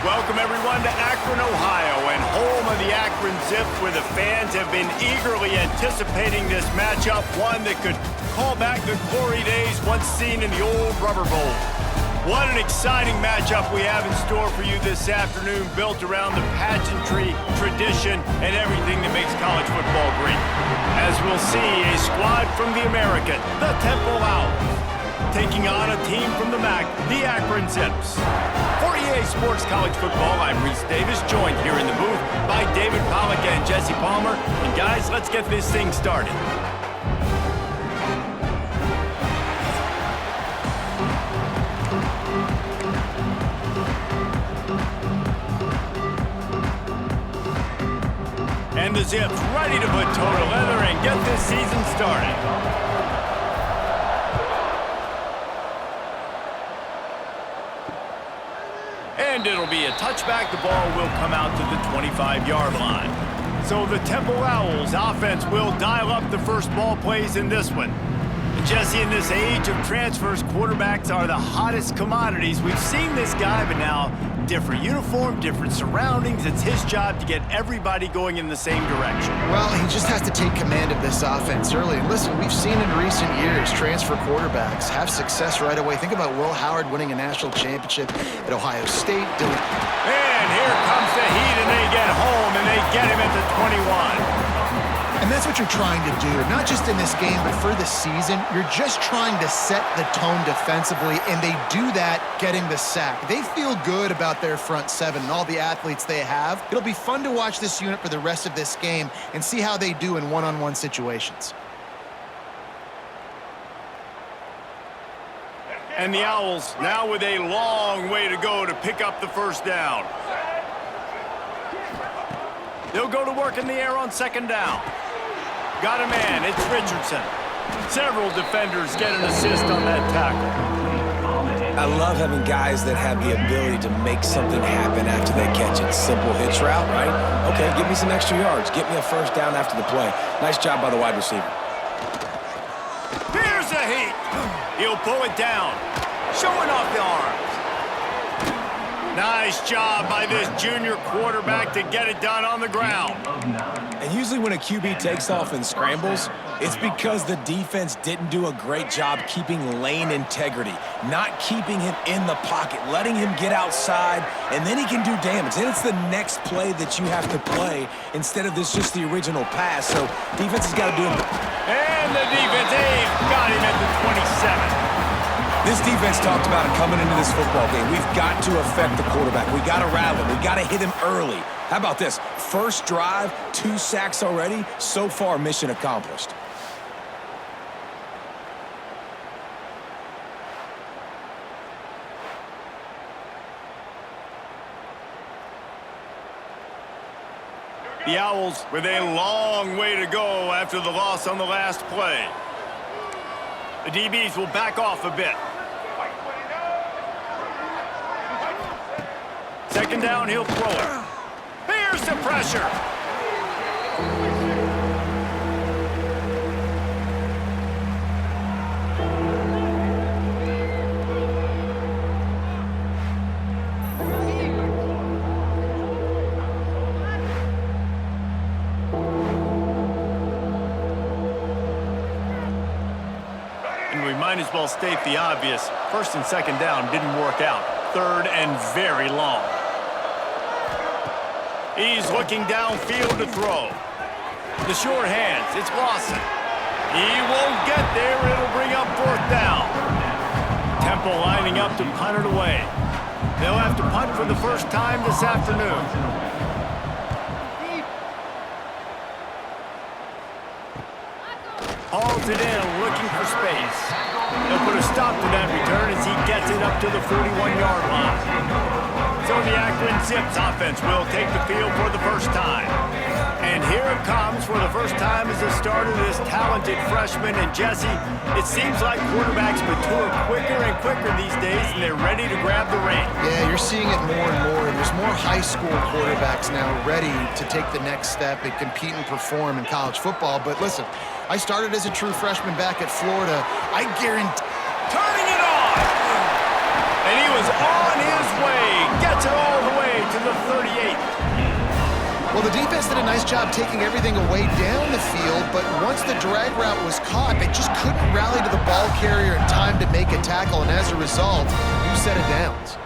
Welcome, everyone, to Akron, Ohio, and home of the Akron Zips, where the fans have been eagerly anticipating this matchup, one that could call back the glory days once seen in the old Rubber Bowl. What an exciting matchup we have in store for you this afternoon, built around the pageantry, tradition, and everything that makes college football great. As we'll see, a squad from the American, the Temple Owls, taking on a team from the MAC, the Akron Zips. For EA Sports College Football, I'm Reese Davis, joined here in the booth by David Pollack and Jesse Palmer. And guys, let's get this thing started. And the Zips ready to put toe to leather and get this season started. And it'll be a touchback. The ball will come out to the 25-yard line. So the Temple Owls offense will dial up the first ball plays in this one. And Jesse, in this age of transfers, quarterbacks are the hottest commodities. We've seen this guy, but now different uniform, different surroundings. It's his job to get everybody going in the same direction. Well, he just has to take command of this offense early. And listen, we've seen in recent years transfer quarterbacks have success right away. Think about Will Howard winning a national championship at Ohio State. And here comes the heat, and they get home, and they get him at the 21. And that's what you're trying to do, not just in this game, but for the season. You're just trying to set the tone defensively, and they do that getting the sack. They feel good about their front seven and all the athletes they have. It'll be fun to watch this unit for the rest of this game and see how they do in one-on-one situations. And the Owls now with a long way to go to pick up the first down. They'll go to work in the air on second down. Got a man, it's Richardson. Several defenders get an assist on that tackle. I love having guys that have the ability to make something happen after they catch it. Simple hitch route, right? Okay, give me some extra yards. Get me a first down after the play. Nice job by the wide receiver. Here's the heat. He'll pull it down, showing off the arms. Nice job by this junior quarterback to get it done on the ground. And usually when a QB takes off and scrambles, it's because the defense didn't do a great job keeping lane integrity, not keeping him in the pocket, letting him get outside, and then he can do damage. Then it's the next play that you have to play instead of this just the original pass. So defense has got to do it. And the defense, got him at the 27. This defense talked about it coming into this football game. We've got to affect the quarterback. We got to rattle him. We got to hit him early. How about this? First drive, 2 sacks already. So far, mission accomplished. The Owls with a long way to go after the loss on the last play. The DBs will back off a bit. Second down, he'll throw it. Here's the pressure. And we might as well state the obvious. First and second down didn't work out. Third and very long. He's looking downfield to throw. The short hands, it's Lawson. He won't get there, it'll bring up fourth down. Temple lining up to punt it away. They'll have to punt for the first time this afternoon. Hauls it in, looking for space. They'll put a stop to that return as he gets it up to the 41-yard line. So the Akron Zips offense will take the field for the first time. And here it comes for the first time as the start of this talented freshman. And Jesse, it seems like quarterbacks mature quicker and quicker these days, and they're ready to grab the reins. Yeah, you're seeing it more and more. There's more high school quarterbacks now ready to take the next step and compete and perform in college football. But listen, I started as a true freshman back at Florida. I guarantee... Turning it on! And he was on his way. Gets it all the way 38th. Well, the defense did a nice job taking everything away down the field, but once the drag route was caught, they just couldn't rally to the ball carrier in time to make a tackle, and as a result, new set of downs.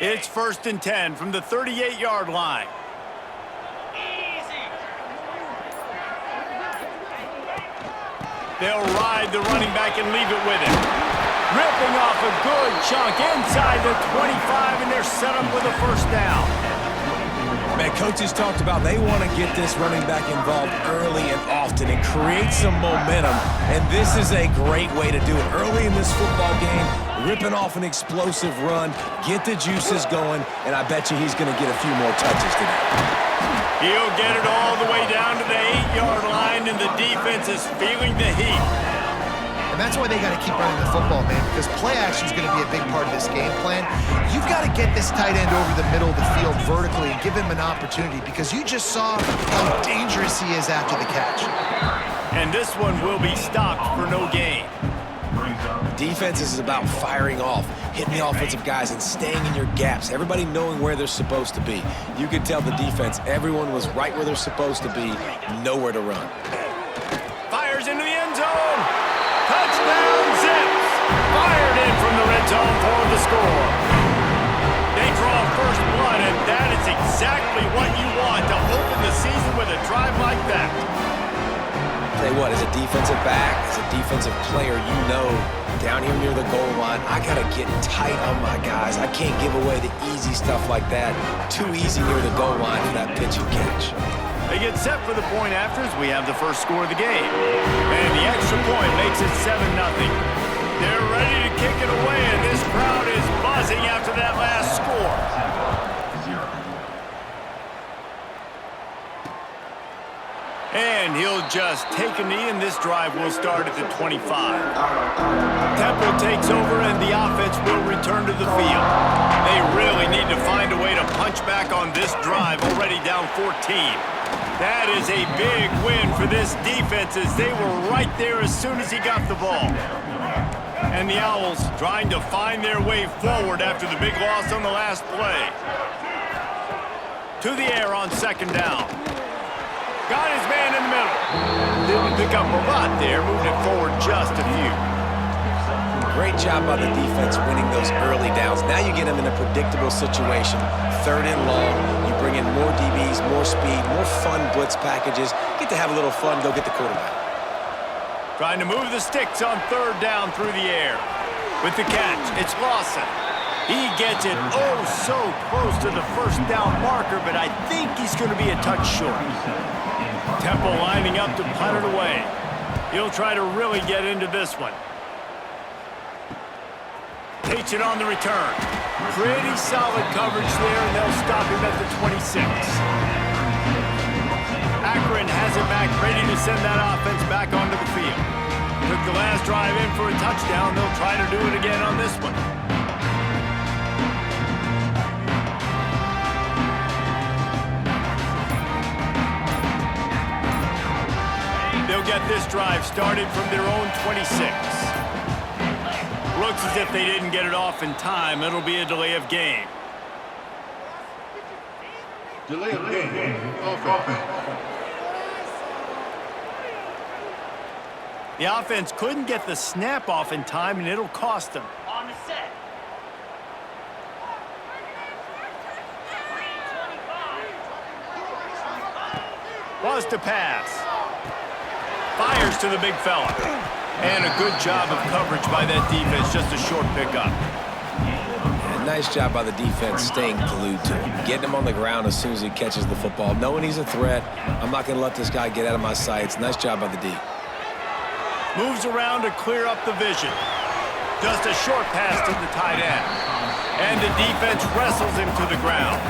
It's 1st and 10 from the 38-yard line. They'll ride the running back and leave it with him. Ripping off a good chunk inside the 25, and they're set up with a 1st down. Man, coaches talked about they want to get this running back involved early and often and create some momentum, and this is a great way to do it. Early in this football game, ripping off an explosive run, get the juices going, and I bet you he's going to get a few more touches today. He'll get it all the way down to the 8-yard line, and the defense is feeling the heat. And that's why they got to keep running the football, man, because play action is going to be a big part of this game plan. You've got to get this tight end over the middle of the field vertically and give him an opportunity, because you just saw how dangerous he is after the catch. And this one will be stopped for no gain. Defense is about firing off, hitting the offensive guys, and staying in your gaps. Everybody knowing where they're supposed to be. You could tell the defense, everyone was right where they're supposed to be, nowhere to run. Fires into the end zone. Touchdown, Zips. Fired in from the red zone for the score. They draw first blood, and that is exactly what you want to open the season with a drive like that. Tell you what, as a defensive back, as a defensive player, you know, down here near the goal line, I got to get tight on my guys. I can't give away the easy stuff like that. Too easy near the goal line for that pitch and catch. They get set for the point after as we have the first score of the game. And the extra point makes it 7-0. They're ready to kick it away, and this crowd is buzzing after that last score. And he'll just take a knee, and this drive will start at the 25. Temple takes over, and the offense will return to the field. They really need to find a way to punch back on this drive, already down 14. That is a big win for this defense, as they were right there as soon as he got the ball. And the Owls trying to find their way forward after the big loss on the last play. To the air on 2nd down. Got his man in the middle. Didn't pick up a lot there, moved it forward just a few. Great job by the defense winning those early downs. Now you get them in a predictable situation. 3rd and long, you bring in more DBs, more speed, more fun blitz packages. Get to have a little fun, go get the quarterback. Trying to move the sticks on 3rd down through the air. With the catch, it's Lawson. He gets it oh so close to the 1st down marker, but I think he's going to be a touch short. Temple lining up to punt it away. He'll try to really get into this one. Takes it on the return. Pretty solid coverage there, and they'll stop him at the 26. Akron has it back, ready to send that offense back onto the field. Took the last drive in for a touchdown. They'll try to do it again on this one. They'll get this drive started from their own 26. Looks as if they didn't get it off in time. It'll be a delay of game. Delay of game. Offense. The offense couldn't get the snap off in time, and it'll cost them. On the set. Was to pass. Fires to the big fella. And a good job of coverage by that defense, just a short pickup. And nice job by the defense staying glued to him, getting him on the ground as soon as he catches the football, knowing he's a threat. I'm not going to let this guy get out of my sights. Nice job by the D. Moves around to clear up the vision. Just a short pass to the tight end. And the defense wrestles him to the ground.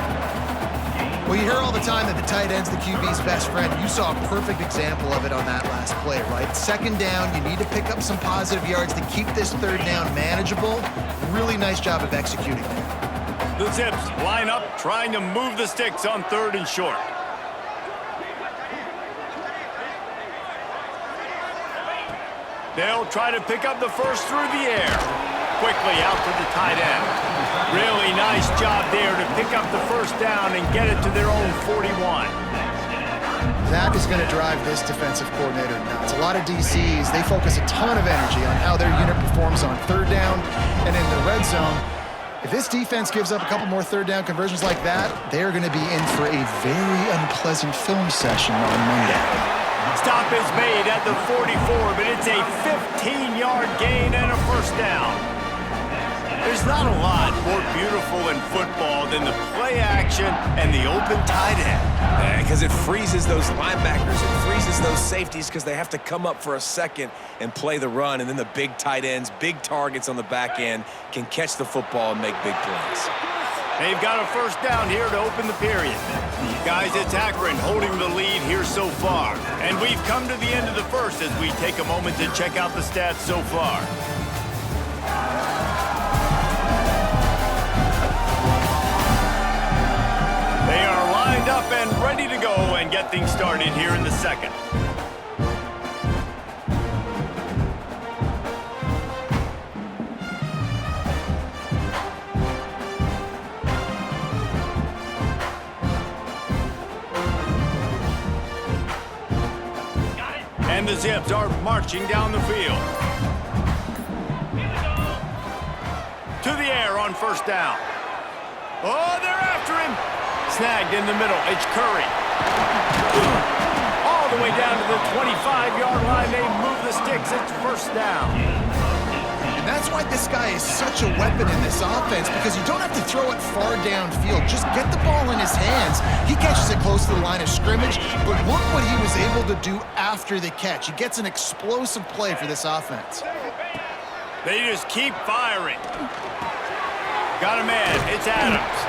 Well, you hear all the time that the tight end's the QB's best friend. You saw a perfect example of it on that last play, right? Second down, you need to pick up some positive yards to keep this third down manageable. Really nice job of executing there. The Zips line up, trying to move the sticks on 3rd and short. They'll try to pick up the first through the air. Quickly out to the tight end. Really nice job there to pick up the first down and get it to their own 41. That is going to drive this defensive coordinator nuts. A lot of DCs, they focus a ton of energy on how their unit performs on 3rd down and in the red zone. If this defense gives up a couple more 3rd down conversions like that, they're going to be in for a very unpleasant film session on Monday. Stop is made at the 44, but it's a 15-yard gain and a first down. There's not a lot more beautiful in football than the play action and the open tight end. Because it freezes those linebackers, it freezes those safeties because they have to come up for a second and play the run, and then the big tight ends, big targets on the back end can catch the football and make big plays. They've got a first down here to open the period. Guys, it's Akron holding the lead here so far. And we've come to the end of the first as we take a moment to check out the stats so far. They are lined up and ready to go and get things started here in the second. And the Zips are marching down the field. To the air on first down. Oh, they're after him. Snagged in the middle. It's Curry. All the way down to the 25-yard line. They move the sticks. It's first down. And that's why this guy is such a weapon in this offense, because you don't have to throw it far downfield. Just get the ball in his hands. He catches it close to the line of scrimmage, but look what he was able to do after the catch. He gets an explosive play for this offense. They just keep firing. Got a man. It's Adams.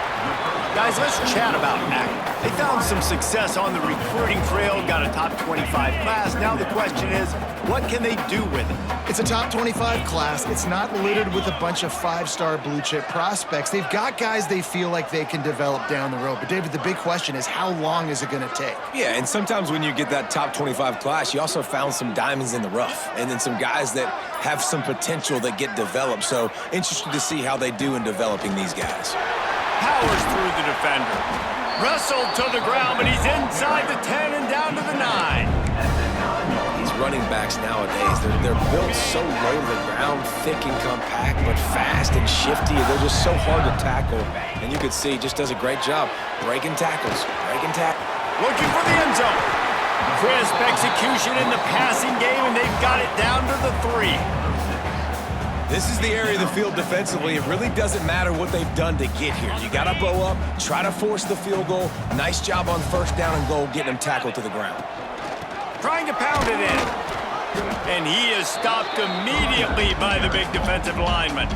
Guys, let's chat about Akron. They found some success on the recruiting trail, got a top 25 class. Now the question is, what can they do with it? It's a top 25 class. It's not littered with a bunch of 5-star blue-chip prospects. They've got guys they feel like they can develop down the road. But, David, the big question is, how long is it going to take? Yeah, and sometimes when you get that top 25 class, you also found some diamonds in the rough, and then some guys that have some potential that get developed. So, interested to see how they do in developing these guys. Powers through the defender. Wrestled to the ground, but he's inside the 10 and down to the 9. These running backs nowadays, they're built so low to the ground, thick and compact, but fast and shifty. They're just so hard to tackle. And you can see, he just does a great job breaking tackles, Looking for the end zone. Crisp execution in the passing game, and they've got it down to the 3. This is the area of the field defensively. It really doesn't matter what they've done to get here. You got to bow up, try to force the field goal. Nice job on first down and goal, getting them tackled to the ground. Trying to pound it in. And he is stopped immediately by the big defensive lineman.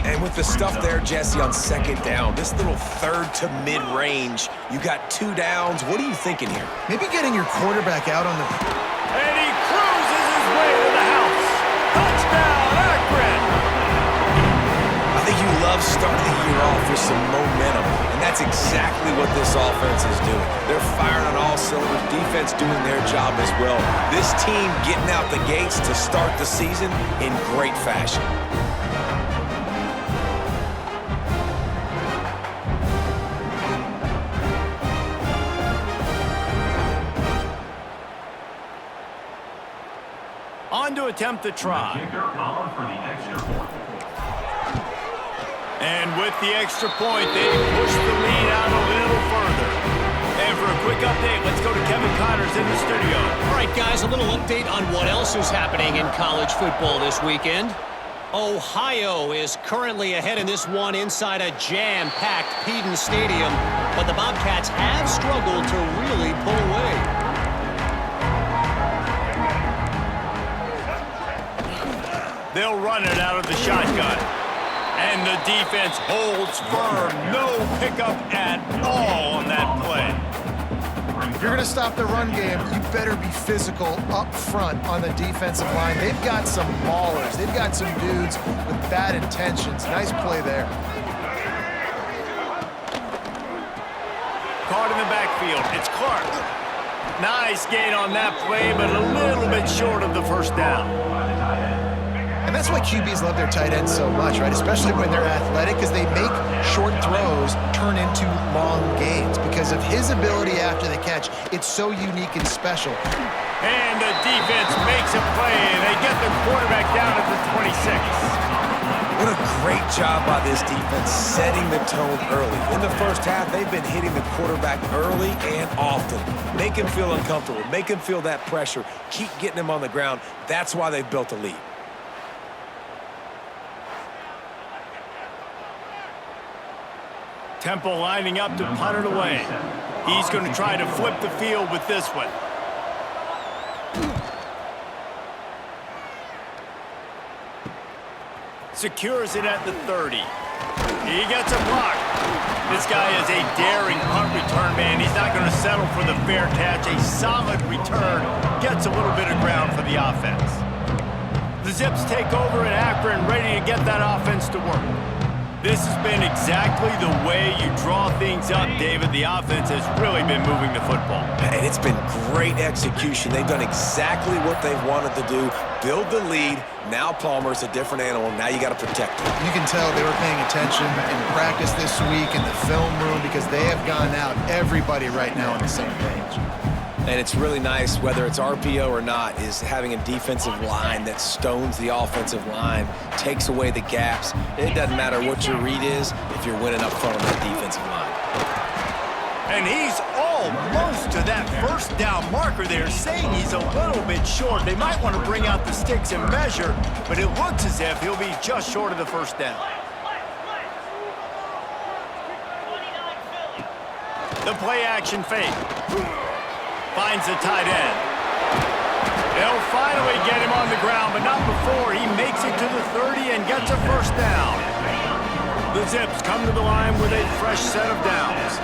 And with the stuff there, Jesse, on second down, this little third to mid-range, you got 2 downs. What are you thinking here? Maybe getting your quarterback out on the... And he cruises his way to the house. Touchdown, Akron! I think you love starting the year off with some momentum, and that's exactly what this offense is doing. They're firing on all cylinders, defense doing their job as well. This team getting out the gates to start the season in great fashion. On to attempt the try. And with the extra point, they push the lead out a little further. And for a quick update, let's go to Kevin Connors in the studio. All right, guys, a little update on what else is happening in college football this weekend. Ohio is currently ahead in this one inside a jam-packed Peden Stadium, but the Bobcats have struggled to really pull away. They'll run it out of the shotgun. And the defense holds firm. No pickup at all on that play. If you're going to stop the run game, you better be physical up front on the defensive line. They've got some maulers. They've got some dudes with bad intentions. Nice play there. Caught in the backfield. It's Clark. Nice gain on that play, but a little bit short of the first down. And that's why QBs love their tight ends so much, right? Especially when they're athletic, because they make short throws turn into long gains. Because of his ability after the catch, it's so unique and special. And the defense makes a play, and they get the quarterback down at the 26. What a great job by this defense setting the tone early. In the first half, they've been hitting the quarterback early and often. Make him feel uncomfortable. Make him feel that pressure. Keep getting him on the ground. That's why they've built a lead. Temple lining up to punt it away. He's going to try to flip the field with this one. Secures it at the 30. He gets a block. This guy is a daring punt return man. He's not going to settle for the fair catch. A solid return gets a little bit of ground for the offense. The Zips take over in Akron, ready to get that offense to work. This has been exactly the way you draw things up, David. The offense has really been moving the football. And it's been great execution. They've done exactly what they've wanted to do. Build the lead. Now Palmer's a different animal. Now you got to protect him. You can tell they were paying attention in practice this week in the film room because they have gone out, everybody right now on the same page. And it's really nice, whether it's RPO or not, is having a defensive line that stones the offensive line, takes away the gaps. It doesn't matter what your read is if you're winning up front on that defensive line. And he's almost to that first down marker there, saying he's a little bit short. They might want to bring out the sticks and measure, but it looks as if he'll be just short of the first down. The play action fake. Finds the tight end. They'll finally get him on the ground, but not before he makes it to the 30 and gets a first down. The Zips come to the line with a fresh set of downs.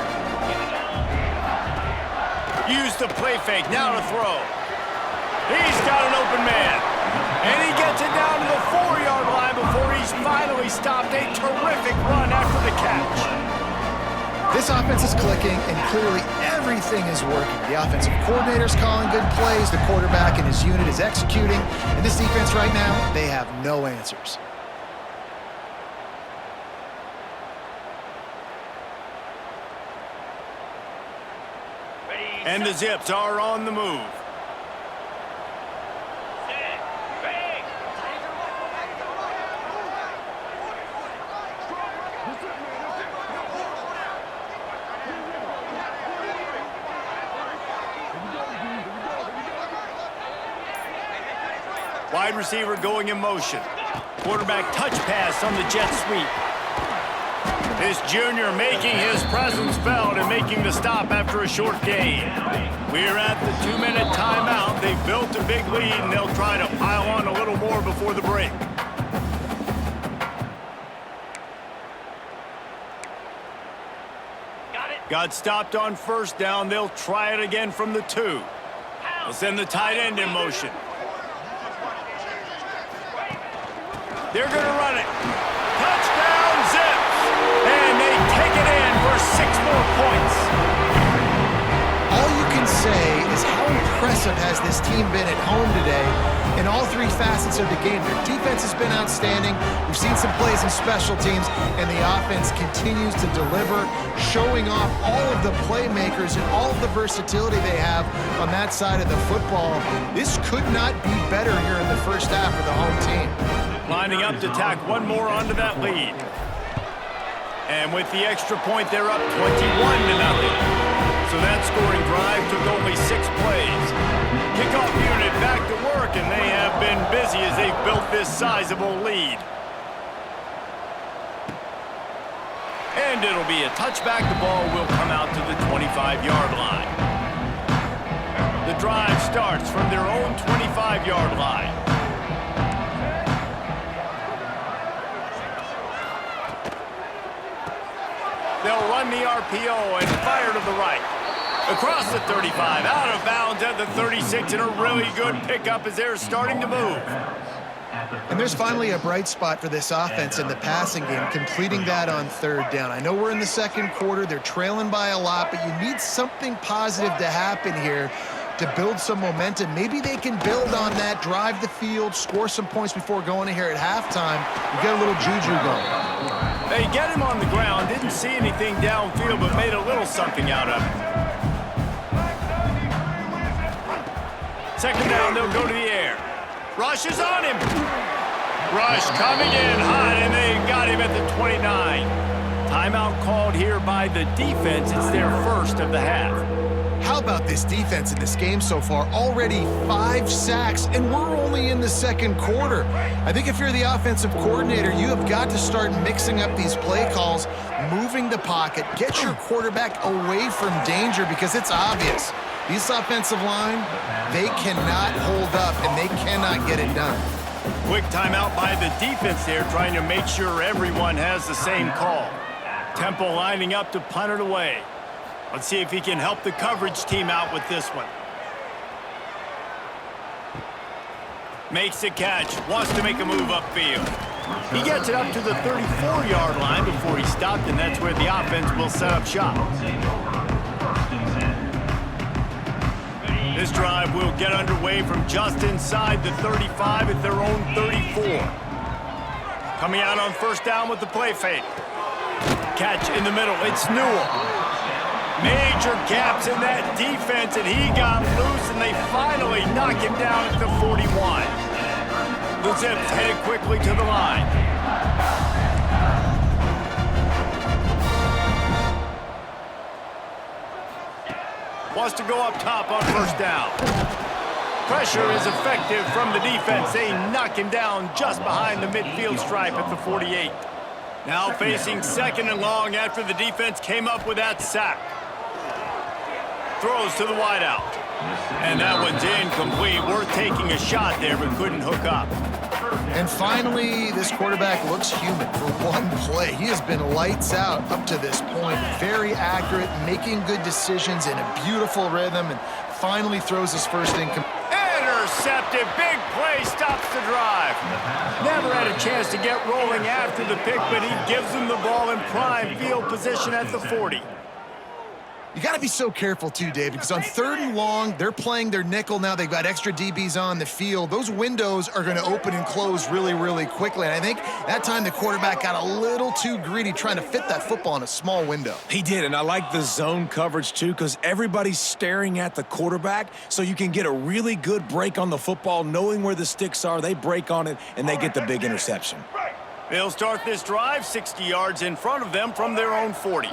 Use the play fake, now to throw. He's got an open man. And he gets it down to the 4-yard line before he's finally stopped. A terrific run after the catch. This offense is clicking, and clearly everything is working. The offensive coordinator's calling good plays, the quarterback and his unit is executing, and this defense right now, they have no answers. And the Zips are on the move. Wide receiver going in motion. Quarterback touch pass on the jet sweep. This junior making his presence felt and making the stop after a short gain. We're at the 2-minute timeout. They've built a big lead, and they'll try to pile on a little more before the break. Got stopped on first down. They'll try it again from the 2. They'll send the tight end in motion. They're going to run it. Touchdown, Zips! And they take it in for 6 more points. All you can say is how impressive has this team been at home today in all 3 facets of the game. Their defense has been outstanding. We've seen some plays in special teams, and the offense continues to deliver, showing off all of the playmakers and all of the versatility they have on that side of the football. This could not be better here in the first half for the home team. Lining up to tack one more onto that lead. And with the extra point, they're up 21-0. So that scoring drive took only 6 plays. Kickoff unit back to work, and they have been busy as they've built this sizable lead. And it'll be a touchback. The ball will come out to the 25-yard line. The drive starts from their own 25-yard line. They'll run the RPO and fire to the right. Across the 35, out of bounds at the 36, and a really good pickup as they're starting to move. And there's finally a bright spot for this offense in the passing game, completing that on third down. I know we're in the second quarter. They're trailing by a lot, but you need something positive to happen here to build some momentum. Maybe they can build on that, drive the field, score some points before going in here at halftime. You get a little juju going. They get him on the ground, didn't see anything downfield, but made a little something out of it. Second down, they'll go to the air. Rush is on him. Rush coming in hot, and they got him at the 29. Timeout called here by the defense. It's their first of the half. How about this defense in this game so far? Already 5 sacks, and we're only in the second quarter. I think if you're the offensive coordinator, you have got to start mixing up these play calls, moving the pocket, get your quarterback away from danger, because it's obvious. This offensive line, they cannot hold up, and they cannot get it done. Quick timeout by the defense there, trying to make sure everyone has the same call. Temple lining up to punt it away. Let's see if he can help the coverage team out with this one. Makes the catch, wants to make a move upfield. He gets it up to the 34-yard line before he stopped, and that's where the offense will set up shop. This drive will get underway from just inside the 35 at their own 34. Coming out on first down with the play fake. Catch in the middle, it's Newell. Major gaps in that defense, and he got loose, and they finally knock him down at the 41. The Zips headed quickly to the line. Wants to go up top on first down. Pressure is effective from the defense. They knock him down just behind the midfield stripe at the 48. Now facing second and long after the defense came up with that sack. Throws to the wideout. And that one's incomplete. Worth taking a shot there, but couldn't hook up. And finally, this quarterback looks human for one play. He has been lights out up to this point. Very accurate, making good decisions in a beautiful rhythm, and finally throws his first intercepted. Big play, stops the drive. Never had a chance to get rolling after the pick, but he gives them the ball in prime field position at the 40. You got to be so careful too, Dave, because on third and long, they're playing their nickel now. They've got extra DBs on the field. Those windows are going to open and close really, really quickly. And I think that time the quarterback got a little too greedy trying to fit that football in a small window. He did, and I like the zone coverage too, because everybody's staring at the quarterback, so you can get a really good break on the football, knowing where the sticks are. They break on it, and they get the big interception. They'll start this drive 60 yards in front of them from their own 40.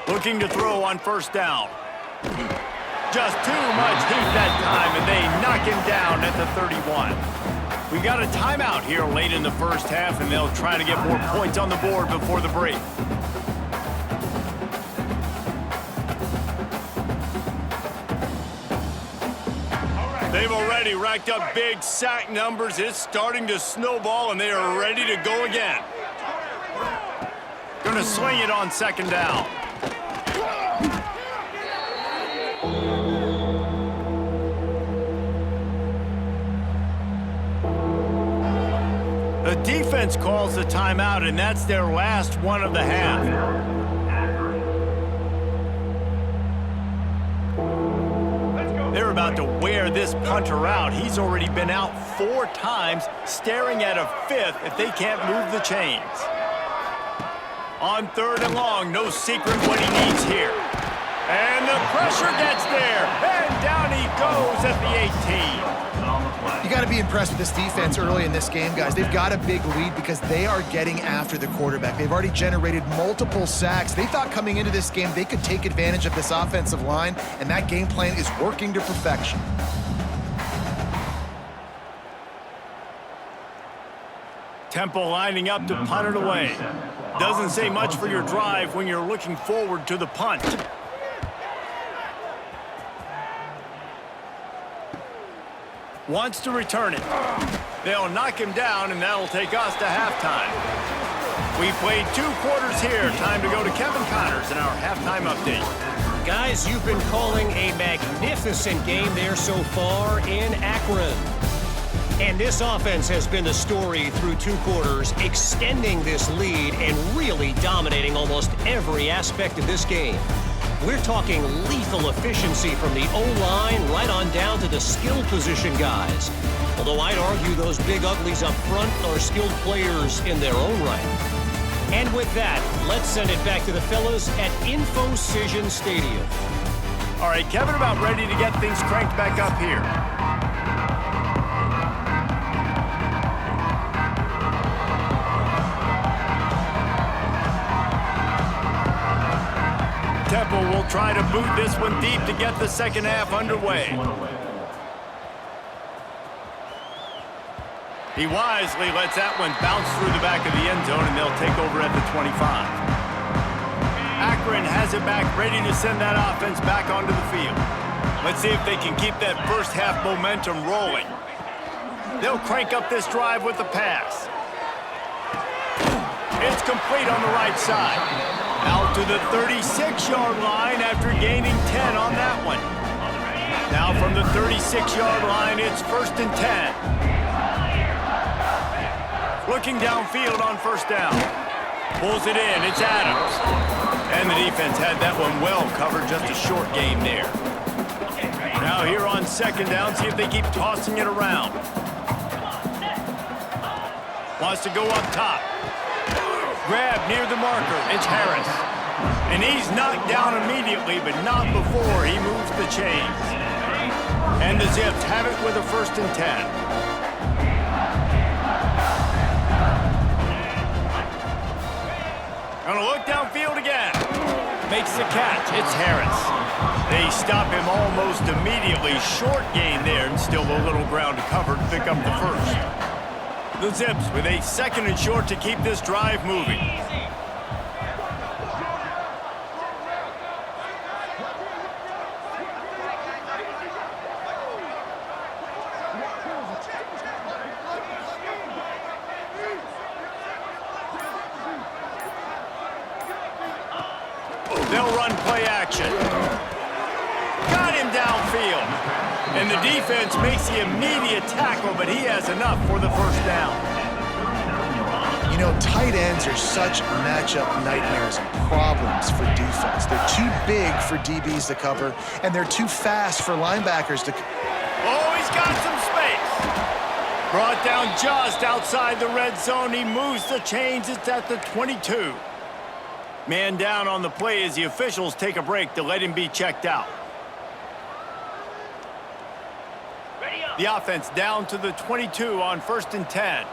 Looking to throw on first down. Just too much heat that time, and they knock him down at the 31. We got a timeout here late in the first half, and they'll try to get more points on the board before the break. They've already racked up big sack numbers. It's starting to snowball, and they are ready to go again. Gonna swing it on second down. The defense calls the timeout, and that's their last one of the half. They're about to wear this punter out. He's already been out 4 times, staring at a 5th if they can't move the chains. On third and long, no secret what he needs here. And the pressure gets there, and down he goes at the 18. You got to be impressed with this defense early in this game, guys. They've got a big lead because they are getting after the quarterback. They've already generated multiple sacks. They thought coming into this game they could take advantage of this offensive line, and that game plan is working to perfection. Temple lining up to punt it away. Doesn't say much for your drive when you're looking forward to the punt. Wants to return it. They'll knock him down, and that'll take us to halftime. We played 2 quarters here. Time to go to Kevin Connors in our halftime update. Guys, you've been calling a magnificent game there so far in Akron. And this offense has been the story through 2 quarters, extending this lead and really dominating almost every aspect of this game. We're talking lethal efficiency from the O-line right on down to the skill position guys. Although I'd argue those big uglies up front are skilled players in their own right. And with that, let's send it back to the fellas at InfoCision Stadium. All right, Kevin, about ready to get things cranked back up here. Temple will try to boot this one deep to get the second half underway. He wisely lets that one bounce through the back of the end zone, and they'll take over at the 25. Akron has it back, ready to send that offense back onto the field. Let's see if they can keep that first half momentum rolling. They'll crank up this drive with the pass. It's complete on the right side. Out to the 36-yard line after gaining 10 on that one. Now from the 36-yard line, it's 1st and 10. Looking downfield on first down. Pulls it in. It's Adams. And the defense had that one well covered. Just a short game there. Now here on second down, see if they keep tossing it around. Wants to go up top. Grab near the marker. It's Harris. And he's knocked down immediately, but not before he moves the chains. And the Zips have it with a 1st and 10. Gonna look downfield again. Makes the catch. It's Harris. They stop him almost immediately. Short gain there, and still a little ground to cover to pick up the first. The Zips with a 2nd and short to keep this drive moving. They'll run play action. Got him downfield. And the defense makes the immediate tackle, but he has enough for the first down. You know, tight ends are such matchup nightmares and problems for defense. They're too big for DBs to cover, and they're too fast for linebackers to... Oh, he's got some space. Brought down just outside the red zone. He moves the chains. It's at the 22. Man down on the play as the officials take a break to let him be checked out. The offense down to the 22 on 1st and 10.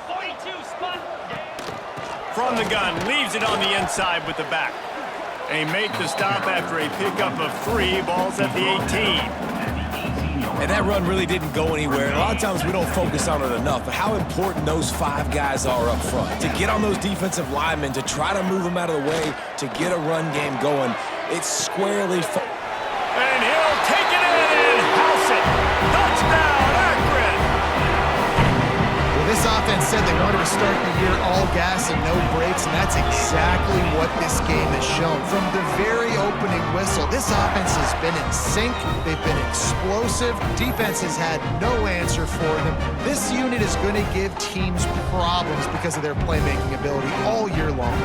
42 spun. From the gun, leaves it on the inside with the back. They make the stop after a pickup of 3. Ball's at the 18. And that run really didn't go anywhere. And a lot of times we don't focus on it enough, but how important those 5 guys are up front. To get on those defensive linemen, to try to move them out of the way, to get a run game going, it's squarely... And he'll take it in and house it. Touchdown, Akron! Well, this offense said they wanted to start the year all gas and no brakes, and that's exactly what this game has shown. From the very opening whistle, this offense has been in sync. They've been explosive. Defense has had no answer for them. This unit is going to give teams problems because of their playmaking ability all year long.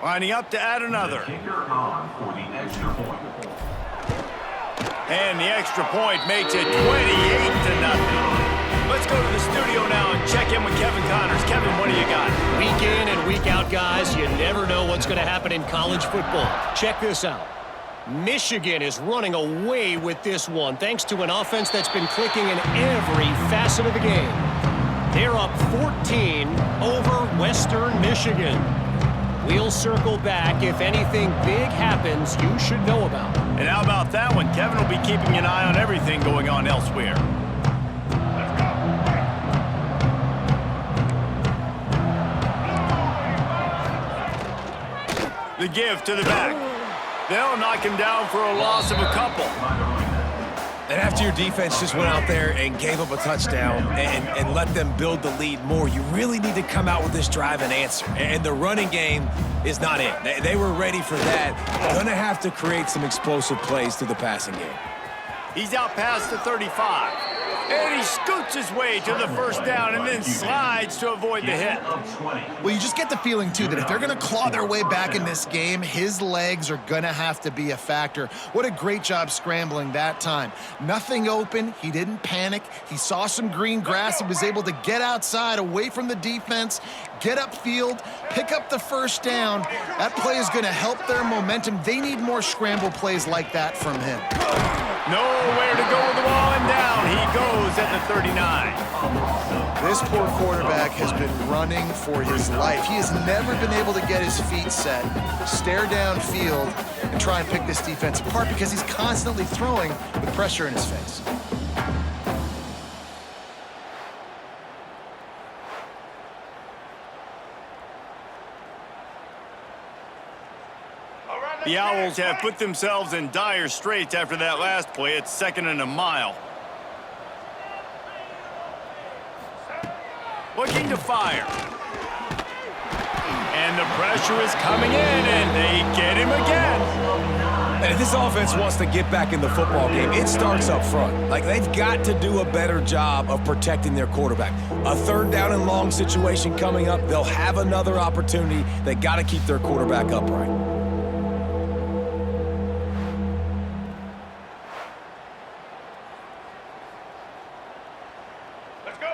Lining up to add another. And the extra point makes it 28-0. Let's go to the studio now and check in with Kevin Connors. Kevin, what do you got? Week in and week out, guys, you never know what's going to happen in college football. Check this out. Michigan is running away with this one thanks to an offense that's been clicking in every facet of the game. They're up 14 over Western Michigan. We'll circle back if anything big happens you should know about. And how about that one? Kevin will be keeping an eye on everything going on elsewhere. The give to the back. They'll knock him down for a loss of a couple. And after your defense just went out there and gave up a touchdown and let them build the lead more, you really need to come out with this drive and answer. And the running game is not it. They were ready for that. Going to have to create some explosive plays through the passing game. He's out past the 35. And he scoots his way to the first down and then slides to avoid the hit. Well, you just get the feeling, too, that if they're going to claw their way back in this game, his legs are going to have to be a factor. What a great job scrambling that time. Nothing open. He didn't panic. He saw some green grass. He was able to get outside, away from the defense, get upfield, pick up the first down. That play is going to help their momentum. They need more scramble plays like that from him. Nowhere to go with the ball, and down he goes at the 39. This poor quarterback has been running for his life. He has never been able to get his feet set, stare downfield, and try and pick this defense apart because he's constantly throwing with pressure in his face. The Owls have put themselves in dire straits after that last play. It's 2nd and a mile. Looking to fire. And the pressure is coming in, and they get him again. And if this offense wants to get back in the football game, it starts up front. Like, they've got to do a better job of protecting their quarterback. A 3rd down and long situation coming up. They'll have another opportunity. They got to keep their quarterback upright.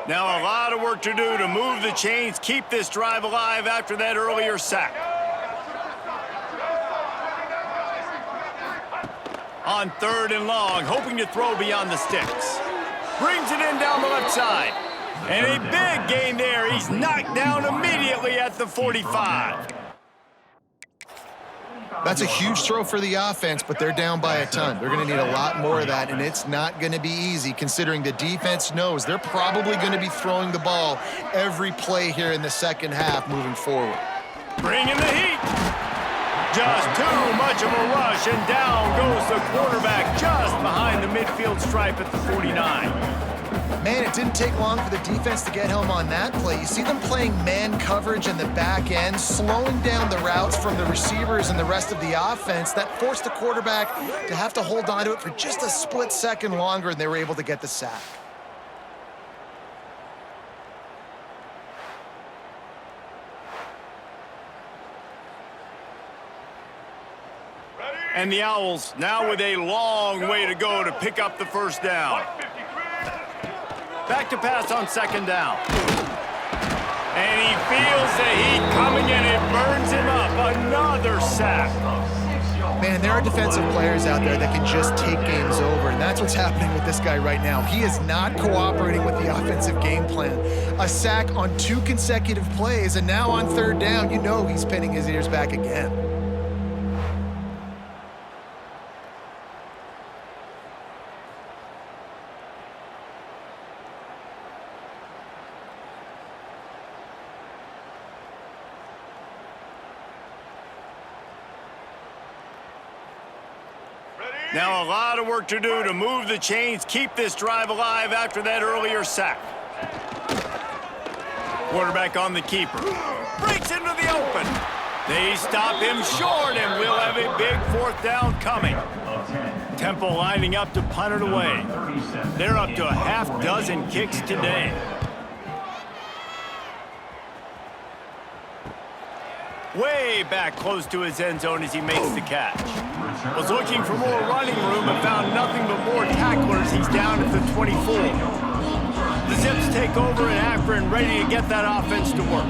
Now a lot of work to do to move the chains, keep this drive alive after that earlier sack. On 3rd and long, hoping to throw beyond the sticks. Brings it in down the left side. And a big gain there. He's knocked down immediately at the 45. That's a huge throw for the offense, but they're down by a ton. They're going to need a lot more of that, and it's not going to be easy considering the defense knows they're probably going to be throwing the ball every play here in the second half moving forward. Bringing the heat. Just too much of a rush, and down goes the quarterback just behind the midfield stripe at the 49. Man, it didn't take long for the defense to get home on that play. You see them playing man coverage in the back end, slowing down the routes from the receivers and the rest of the offense. That forced the quarterback to have to hold on to it for just a split second longer, and they were able to get the sack. And the Owls now with a long way to go to pick up the first down. Back to pass on 2nd down. And he feels the heat coming in. It burns him up. Another sack. Man, there are defensive players out there that can just take games over, and that's what's happening with this guy right now. He is not cooperating with the offensive game plan. A sack on 2 consecutive plays, and now on 3rd down, you know he's pinning his ears back again. Now a lot of work to do to move the chains, keep this drive alive after that earlier sack. Quarterback on the keeper. Breaks into the open. They stop him short, and we'll have a big 4th down coming. Temple lining up to punt it away. They're up to a half-dozen kicks today. Way back close to his end zone as he makes the catch. Was looking for more running room and found nothing but more tacklers. He's down at the 24. The Zips take over in Akron, ready to get that offense to work.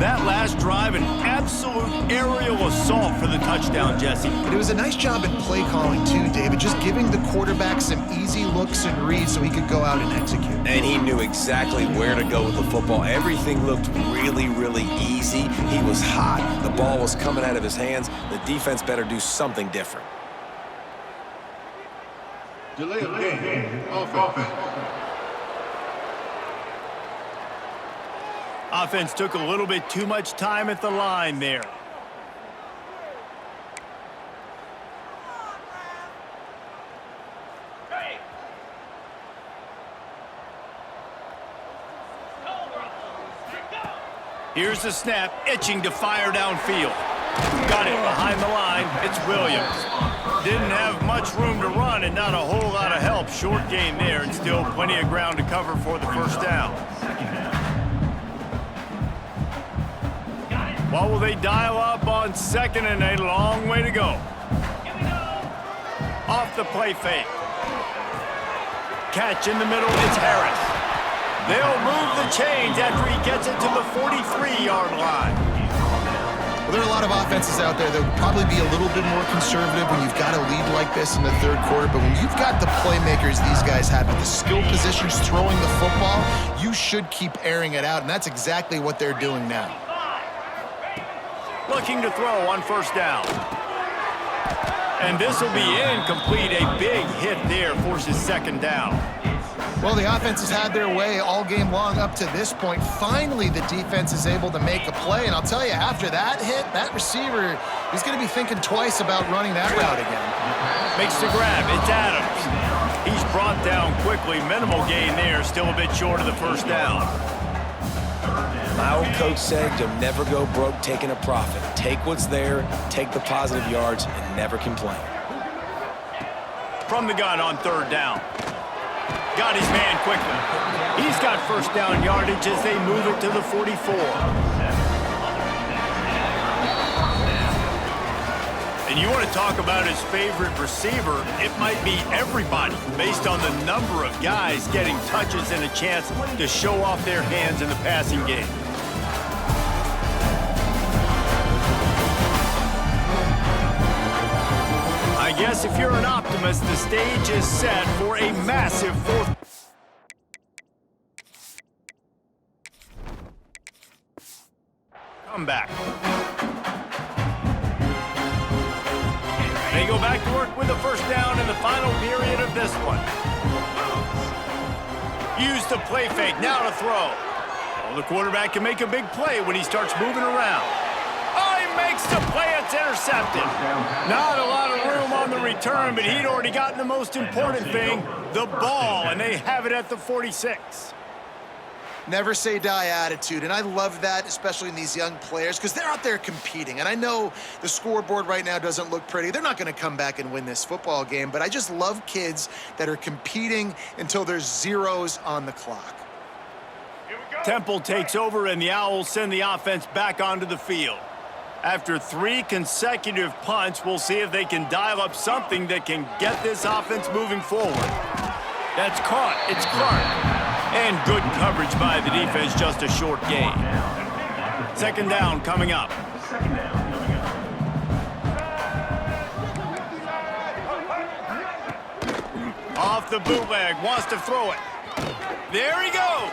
That last drive, an absolute aerial assault for the touchdown, Jesse. But it was a nice job in play calling too, David, just giving the quarterback some easy looks and reads so he could go out and execute. And he knew exactly where to go with the football. Everything looked really, really easy. He was hot. The ball was coming out of his hands. The defense better do something different. Delay of game. Offense. Offense took a little bit too much time at the line there. Here's the snap, itching to fire downfield. Got it behind the line. It's Williams. Didn't have much room to run and not a whole lot of help. Short gain there and still plenty of ground to cover for the first down. What will they dial up on 2nd and a long way to go? Off the play fake. Catch in the middle, it's Harris. They'll move the chains after he gets it to the 43-yard line. Well, there are a lot of offenses out there that would probably be a little bit more conservative when you've got a lead like this in the third quarter, but when you've got the playmakers these guys have at the skill positions throwing the football, you should keep airing it out, and that's exactly what they're doing now. Looking to throw on first down. And this will be incomplete. A big hit there forces second down. Well, the offense has had their way all game long up to this point. Finally, the defense is able to make a play. And I'll tell you, after that hit, that receiver is going to be thinking twice about running that route again. Makes the grab. It's Adams. He's brought down quickly. Minimal gain there. Still a bit short of the first down. My old coach said you'll never go broke taking a profit. Take what's there, take the positive yards, and never complain. From the gun on third down. Got his man quickly. He's got first down yardage as they move it to the 44. And you want to talk about his favorite receiver, it might be everybody based on the number of guys getting touches and a chance to show off their hands in the passing game. I guess if you're an optimist, the stage is set for a massive fourth. Comeback. They go back to work with the first down in the final period of this one. Use the play fake, now to throw. Well, the quarterback can make a big play when he starts moving around. Oh, he makes the play, it's intercepted. Not a lot of room on the return, but he'd already gotten the most important thing, the ball, and they have it at the 46. Never say die attitude, and I love that, especially in these young players, because they're out there competing. And I know the scoreboard right now doesn't look pretty. They're not going to come back and win this football game, but I just love kids that are competing until there's zeros on the clock. Temple takes over, and the Owls send the offense back onto the field. After 3 consecutive punts, we'll see if they can dial up something that can get this offense moving forward. That's caught. It's Clark. And good coverage by the defense, just a short gain. Second down coming up. Off the bootleg, wants to throw it. There he goes.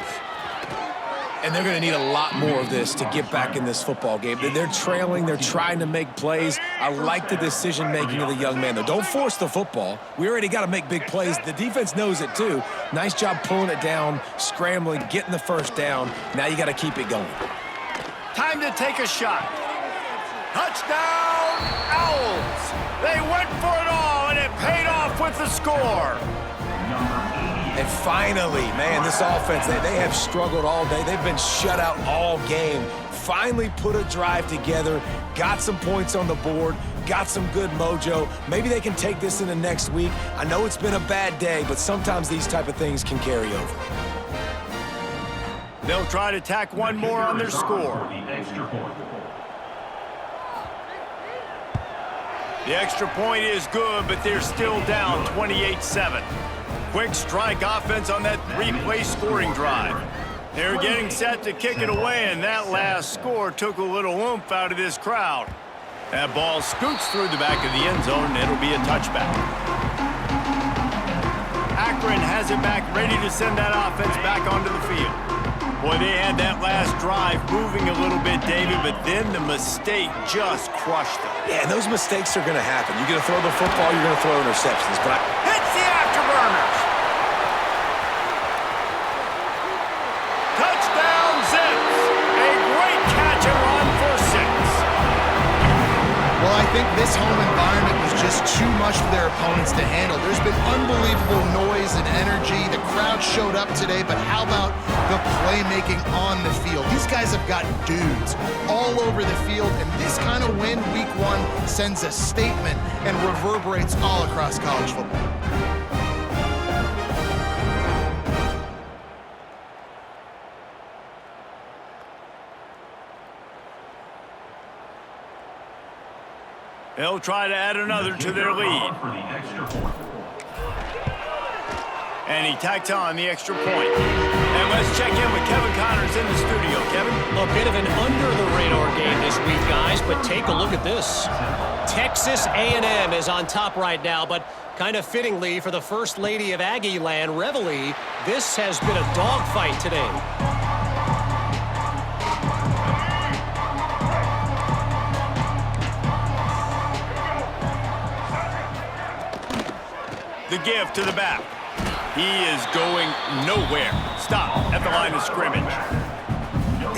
And they're going to need a lot more of this to get back in this football game. They're trailing. They're trying to make plays. I like the decision-making of the young man, though. Don't force the football. We already got to make big plays. The defense knows it, too. Nice job pulling it down, scrambling, getting the first down. Now you got to keep it going. Time to take a shot. Touchdown, Owls. They went for it all, and it paid off with the score. And finally, man, this offense, they have struggled all day. They've been shut out all game. Finally put a drive together, got some points on the board, got some good mojo. Maybe they can take this into next week. I know it's been a bad day, but sometimes these type of things can carry over. They'll try to tack one more on their score. The extra point is good, but they're still down 28-7. Quick strike offense on that 3-play scoring drive. They're getting set to kick it away, and that last score took a little oomph out of this crowd. That ball scoots through the back of the end zone, and it'll be a touchback. Akron has it back, ready to send that offense back onto the field. Boy, they had that last drive moving a little bit, David, but then the mistake just crushed them. Yeah, and those mistakes are going to happen. You're going to throw the football, you're going to throw interceptions. But hits the afterburners. Touchdown, Zips. A great catch and run for 6. Well, I think this home environment was just too much for their opponents to handle. There's been unbelievable noise and energy. The crowd showed up today, but how about the playmaking on the field? These guys have got dudes all over the field, and this kind of win week 1 sends a statement and reverberates all across college football. They'll try to add another to their lead. And he tacks on the extra point. And let's check in with Kevin Connors in the studio. Kevin? A bit of an under-the-radar game this week, guys, but take a look at this. Texas A&M is on top right now, but kind of fittingly for the First Lady of Aggie Land, Reveille, this has been a dogfight today. The give to the back. He is going nowhere. Stop at the line of scrimmage.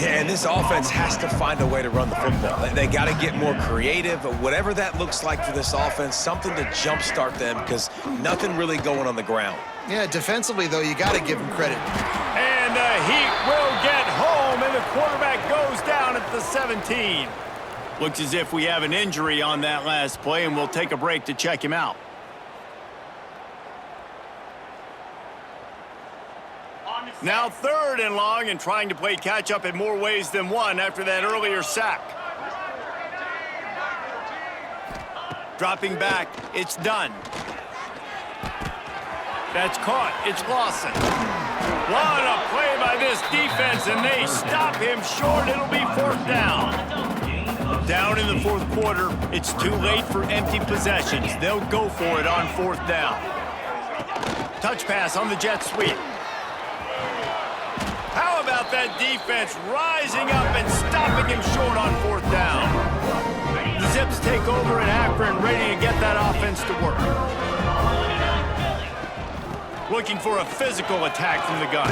Yeah, and this offense has to find a way to run the football. They got to get more creative, whatever that looks like for this offense, something to jumpstart them because nothing really going on the ground. Yeah, defensively, though, you got to give him credit. And the Heat will get home, and the quarterback goes down at the 17. Looks as if we have an injury on that last play, and we'll take a break to check him out. Now 3rd and long, and trying to play catch-up in more ways than one after that earlier sack. Dropping back, it's done. That's caught, it's Lawson. What a play by this defense, and they stop him short. It'll be 4th down. Down in the 4th quarter, it's too late for empty possessions. They'll go for it on 4th down. Touch pass on the jet sweep. How about that defense rising up and stopping him short on 4th down? The Zips take over in Akron, ready to get that offense to work. Looking for a physical attack from the gun.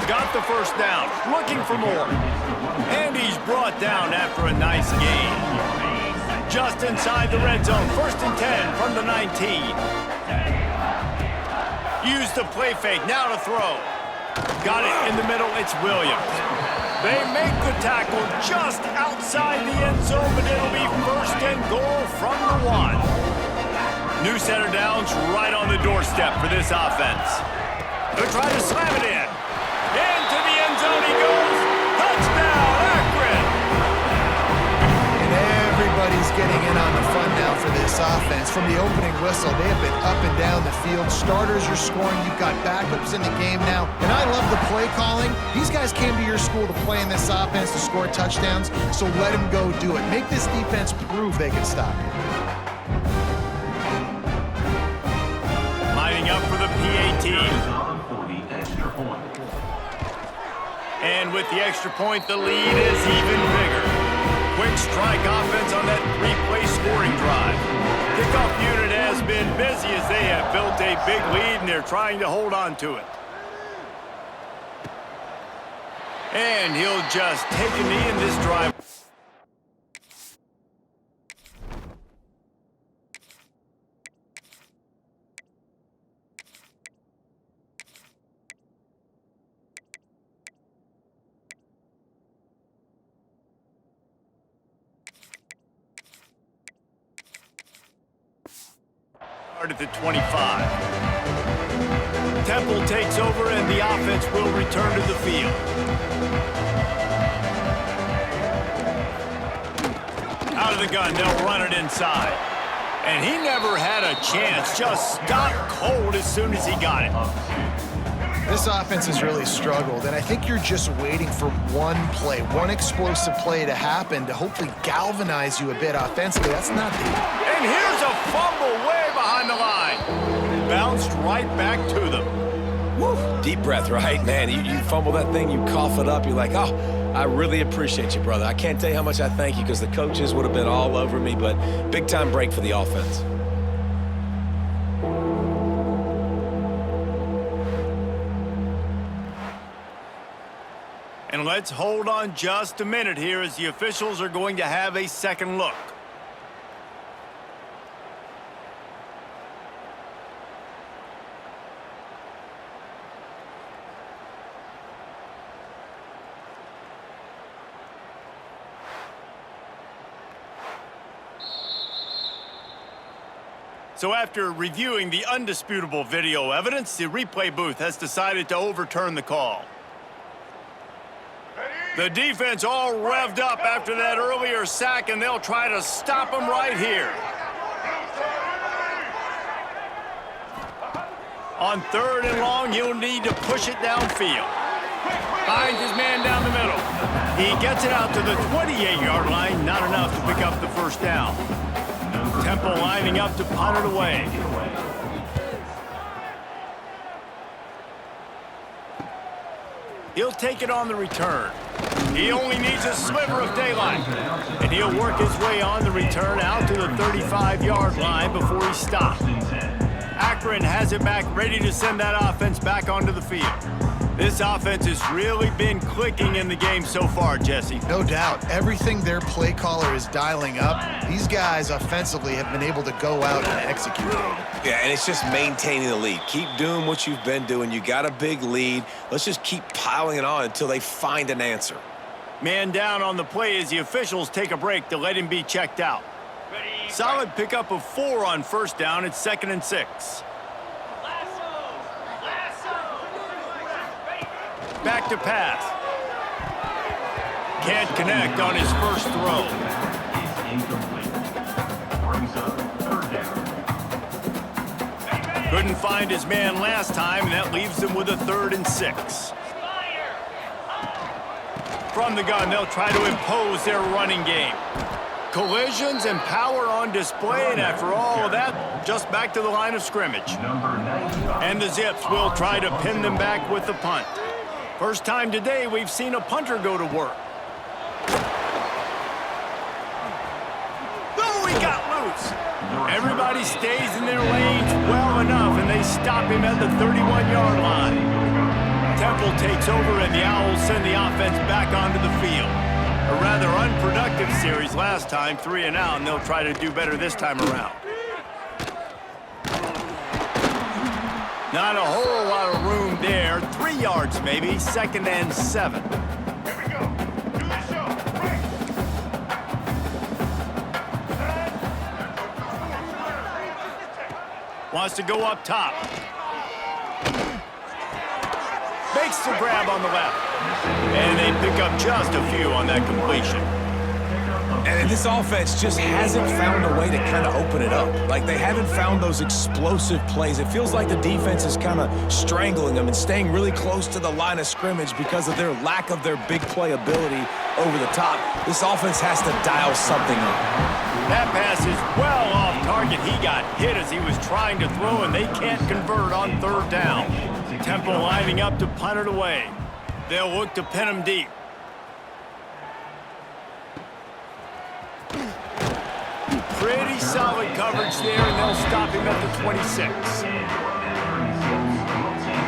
Got the 1st down, looking for more. And he's brought down after a nice gain. Just inside the red zone, 1st and 10 from the 19. Use the play fake, now to throw. Got it in the middle, it's Williams. They make the tackle just outside the end zone, but it'll be 1st and goal from the 1. New set of downs right on the doorstep for this offense. They'll try to slam it in. Into the end zone he goes. Touchdown, Akron! And everybody's getting in on the fun now for this offense. From the opening whistle, they have been up and down the field. Starters are scoring. You've got backups in the game now. And I love the play calling. These guys came to your school to play in this offense to score touchdowns, so let them go do it. Make this defense prove they can stop you. Lining up for the PAT. And with the extra point, the lead is even bigger. Quick strike offense on that 3-play scoring drive. Kickoff unit has been busy as they have built a big lead, and they're trying to hold on to it. And he'll just take a knee in this drive. At the 25. Temple takes over and the offense will return to the field. Out of the gun, they'll run it inside. And he never had a chance, just stopped cold as soon as he got it. This offense has really struggled, and I think you're just waiting for one play, one explosive play to happen to hopefully galvanize you a bit offensively. That's not the... And here's a fumble way behind the line. Bounced right back to them. Woo. Deep breath, right? Man, you fumble that thing, you cough it up, you're like, oh, I really appreciate you, brother. I can't tell you how much I thank you because the coaches would have been all over me, but big-time break for the offense. And let's hold on just a minute here as the officials are going to have a second look. So after reviewing the undisputable video evidence, the replay booth has decided to overturn the call. The defense all revved up after that earlier sack, and they'll try to stop him right here. On 3rd and long, he'll need to push it downfield. Finds his man down the middle. He gets it out to the 28-yard line, not enough to pick up the first down. Temple lining up to punt it away. He'll take it on the return. He only needs a sliver of daylight. And he'll work his way on the return out to the 35-yard line before he stops. Akron has it back, ready to send that offense back onto the field. This offense has really been clicking in the game so far, Jesse. No doubt. Everything their play caller is dialing up, these guys offensively have been able to go out and execute. Yeah, and it's just maintaining the lead. Keep doing what you've been doing. You got a big lead. Let's just keep piling it on until they find an answer. Man down on the play as the officials take a break to let him be checked out. Solid pickup of 4 on first down. It's 2nd and 6. Back to pass. Can't connect on his first throw. Couldn't find his man last time, and that leaves him with a 3rd and 6. From the gun, they'll try to impose their running game. Collisions and power on display, and after all of that, just back to the line of scrimmage. And the Zips will try to pin them back with the punt. First time today we've seen a punter go to work. Oh, he got loose. Everybody stays in their lanes well enough, and they stop him at the 31-yard line. Temple takes over, and the Owls send the offense back onto the field. A rather unproductive series last time, 3 and out, and they'll try to do better this time around. Not a whole lot of room there. 3 yards maybe, 2nd and 7. Here we go. Do the show. Break. Wants to go up top. Makes the grab on the left. And they pick up just a few on that completion. And this offense just hasn't found a way to kind of open it up. Like, they haven't found those explosive plays. It feels like the defense is kind of strangling them and staying really close to the line of scrimmage because of their lack of their big play ability over the top. This offense has to dial something up. That pass is well off target. He got hit as he was trying to throw, and they can't convert on 3rd down. Temple lining up to punt it away. They'll look to pin him deep. Pretty solid coverage there, and they'll stop him at the 26.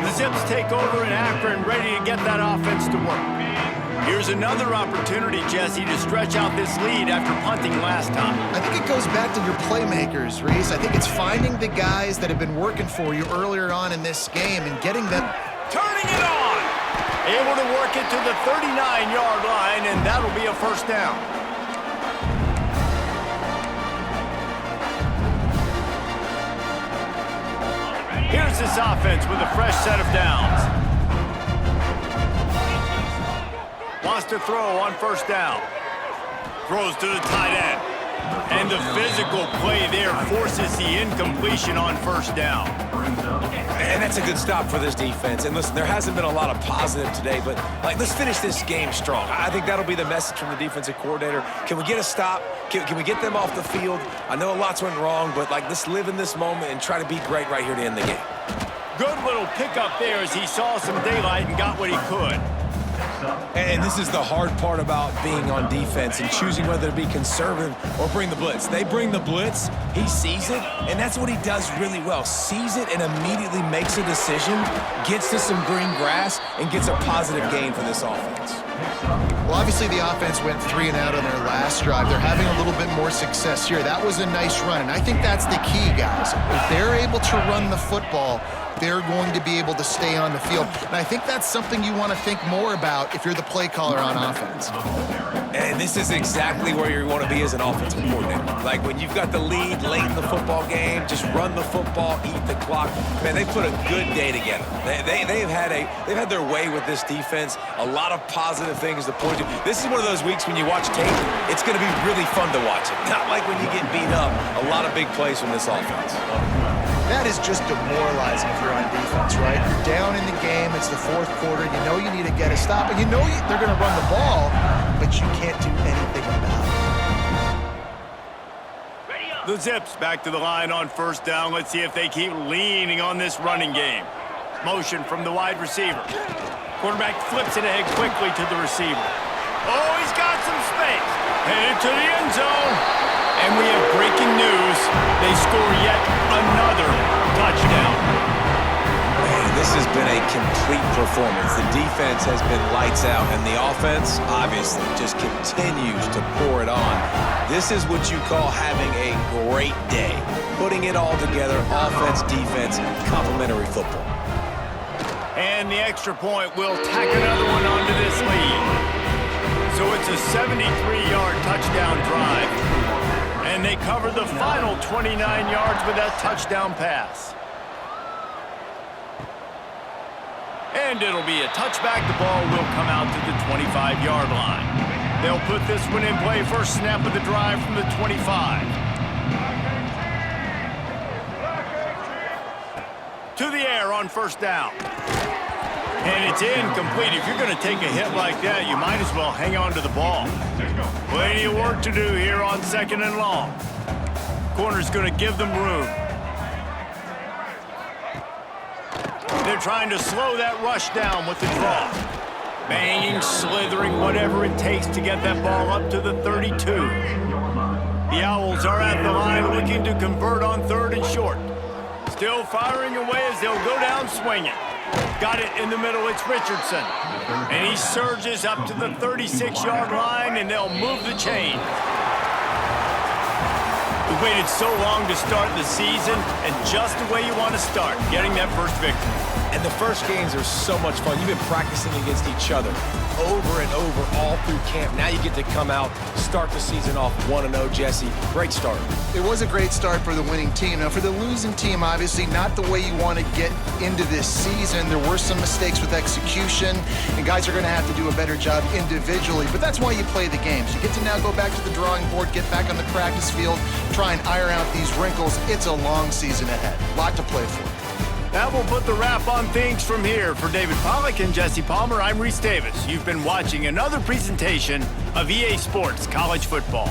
The Zips take over in Akron, ready to get that offense to work. Here's another opportunity, Jesse, to stretch out this lead after punting last time. I think it goes back to your playmakers, Reese. I think it's finding the guys that have been working for you earlier on in this game and getting them... Turning it on! Able to work it to the 39-yard line, and that'll be a first down. Here's this offense with a fresh set of downs. Wants to throw on first down. Throws to the tight end. And the physical play there forces the incompletion on first down. And that's a good stop for this defense. And listen, there hasn't been a lot of positive today, but let's finish this game strong. I think that'll be the message from the defensive coordinator. Can we get a stop? Can we get them off the field? I know a lot's went wrong, but let's live in this moment and try to be great right here to end the game. Good little pickup there as he saw some daylight and got what he could. And this is the hard part about being on defense and choosing whether to be conservative or bring the blitz. They bring the blitz, he sees it, and that's what he does really well. Sees it and immediately makes a decision, gets to some green grass, and gets a positive gain for this offense. Well, obviously the offense went 3 and out on their last drive. They're having a little bit more success here. That was a nice run, and I think that's the key, guys. If they're able to run the football, they're going to be able to stay on the field. And I think that's something you want to think more about if you're the play caller on offense. And this is exactly where you want to be as an offensive coordinator. Like when you've got the lead late in the football game, just run the football, eat the clock. Man, they put a good day together. They've had their way with this defense. A lot of positive things to point to. This is one of those weeks when you watch tape, it's going to be really fun to watch it. Not like when you get beat up. A lot of big plays from this offense. That is just demoralizing if you're on defense, right? You're down in the game. It's the fourth quarter. You know you need to get a stop, and you know they're going to run the ball, but you can't do anything about it. The Zips back to the line on first down. Let's see if they keep leaning on this running game. Motion from the wide receiver. Quarterback flips it ahead quickly to the receiver. Oh, he's got some space. Headed to the end zone. And we have breaking news. They score yet another touchdown. Man, this has been a complete performance. The defense has been lights out, and the offense, obviously, just continues to pour it on. This is what you call having a great day. Putting it all together, offense, defense, complementary football. And the extra point will tack another one onto this lead. So it's a 73-yard touchdown drive. And they cover the final 29 yards with that touchdown pass. And it'll be a touchback. The ball will come out to the 25-yard line. They'll put this one in play first snap of the drive from the 25. To the air on first down. And it's incomplete. If you're going to take a hit like that, you might as well hang on to the ball. Plenty of work to do here on second and long. Corner's going to give them room. They're trying to slow that rush down with the draw. Banging, slithering, whatever it takes to get that ball up to the 32. The Owls are at the line looking to convert on third and short. Still firing away as they'll go down swinging. Got it in the middle, it's Richardson. And he surges up to the 36-yard line, and they'll move the chain. We waited so long to start the season, and just the way you want to start, getting that first victory. And the first games are so much fun. You've been practicing against each other over and over all through camp. Now you get to come out, start the season off 1-0, Jesse. Great start. It was a great start for the winning team. Now, for the losing team, obviously not the way you want to get into this season. There were some mistakes with execution, and guys are going to have to do a better job individually. But that's why you play the games. You get to now go back to the drawing board, get back on the practice field, try and iron out these wrinkles. It's a long season ahead. A lot to play for. That will put the wrap on things from here. For David Pollack and Jesse Palmer, I'm Reese Davis. You've been watching another presentation of EA Sports College Football.